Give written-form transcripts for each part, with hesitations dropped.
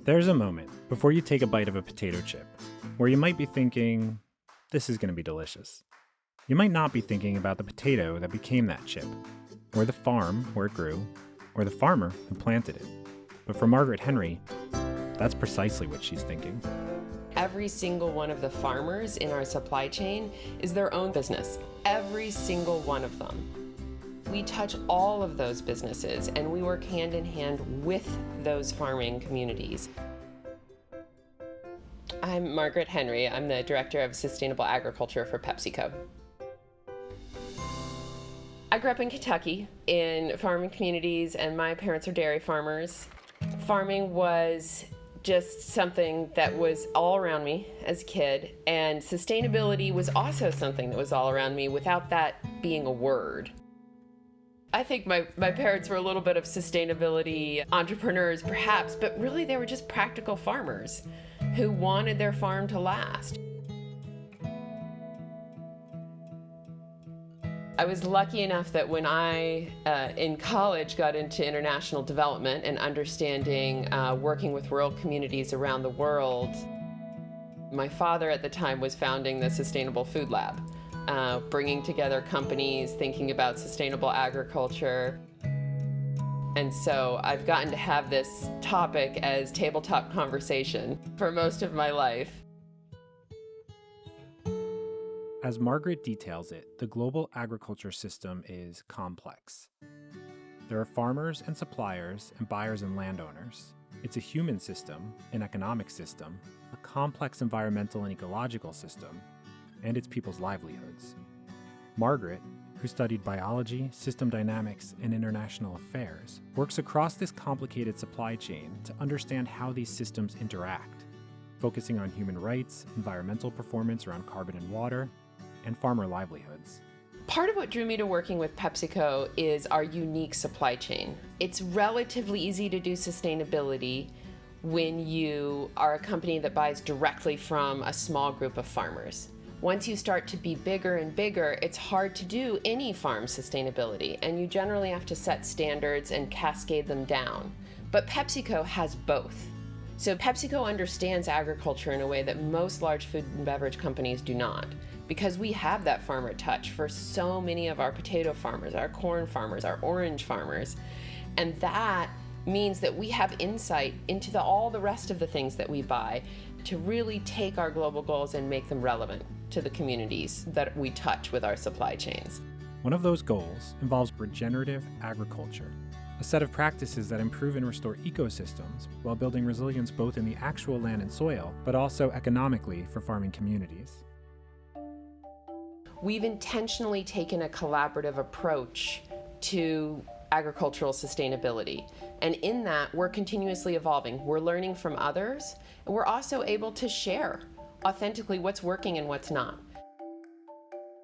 There's a moment before you take a bite of a potato chip where you might be thinking, this is going to be delicious. You might not be thinking about the potato that became that chip, or the farm where it grew, or the farmer who planted it. But for Margaret Henry, that's precisely what she's thinking. Every single one of the farmers in our supply chain is their own business. Every single one of them. We touch all of those businesses and we work hand in hand with those farming communities. I'm Margaret Henry. I'm the Director of Sustainable Agriculture for PepsiCo. I grew up in Kentucky in farming communities, and my parents are dairy farmers. Farming was just something that was all around me as a kid, and sustainability was also something that was all around me without that being a word. I think my parents were a little bit of sustainability entrepreneurs perhaps, but really they were just practical farmers who wanted their farm to last. I was lucky enough that when I, in college, got into international development and understanding working with rural communities around the world, my father at the time was founding the Sustainable Food Lab, bringing together companies, thinking about sustainable agriculture. And so I've gotten to have this topic as tabletop conversation for most of my life. As Margaret details it, the global agriculture system is complex. There are farmers and suppliers and buyers and landowners. It's a human system, an economic system, a complex environmental and ecological system, and it's people's livelihoods. Margaret, who studied biology, system dynamics, and international affairs, works across this complicated supply chain to understand how these systems interact, focusing on human rights, environmental performance around carbon and water, and farmer livelihoods. Part of what drew me to working with PepsiCo is our unique supply chain. It's relatively easy to do sustainability when you are a company that buys directly from a small group of farmers. Once you start to be bigger and bigger, it's hard to do any farm sustainability, and you generally have to set standards and cascade them down. But PepsiCo has both. So PepsiCo understands agriculture in a way that most large food and beverage companies do not, because we have that farmer touch for so many of our potato farmers, our corn farmers, our orange farmers. And that means that we have insight into all the rest of the things that we buy to really take our global goals and make them relevant to the communities that we touch with our supply chains. One of those goals involves regenerative agriculture, a set of practices that improve and restore ecosystems while building resilience both in the actual land and soil, but also economically for farming communities. We've intentionally taken a collaborative approach to agricultural sustainability. And in that, we're continuously evolving. We're learning from others, and we're also able to share authentically what's working and what's not.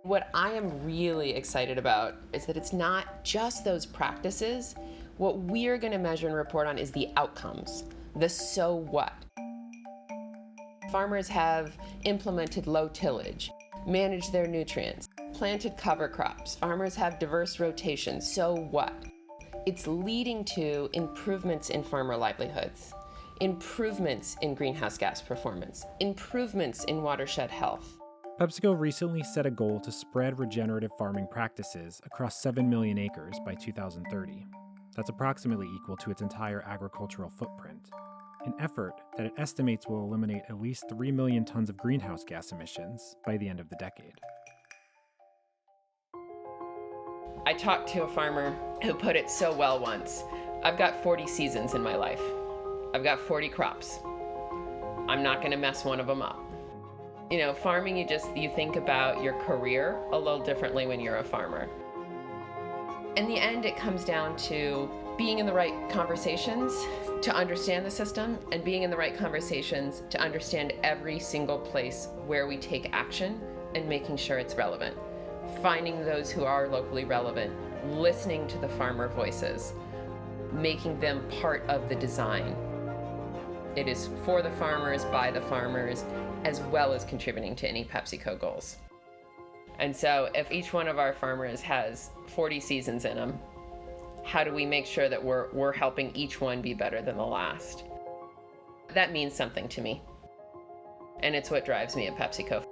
What I am really excited about is that it's not just those practices. What we're going to measure and report on is the outcomes, the so what. Farmers have implemented low tillage, managed their nutrients, planted cover crops. Farmers have diverse rotations, so what? It's leading to improvements in farmer livelihoods, improvements in greenhouse gas performance, improvements in watershed health. PepsiCo recently set a goal to spread regenerative farming practices across 7 million acres by 2030. That's approximately equal to its entire agricultural footprint, an effort that it estimates will eliminate at least 3 million tons of greenhouse gas emissions by the end of the decade. I talked to a farmer who put it so well once. I've got 40 seasons in my life. I've got 40 crops. I'm not going to mess one of them up. You know, farming, you think about your career a little differently when you're a farmer. In the end, it comes down to being in the right conversations to understand the system, and being in the right conversations to understand every single place where we take action and making sure it's relevant. Finding those who are locally relevant, listening to the farmer voices, making them part of the design. It is for the farmers, by the farmers, as well as contributing to any PepsiCo goals. And so if each one of our farmers has 40 seasons in them, how do we make sure that we're helping each one be better than the last? That means something to me. And it's what drives me at PepsiCo.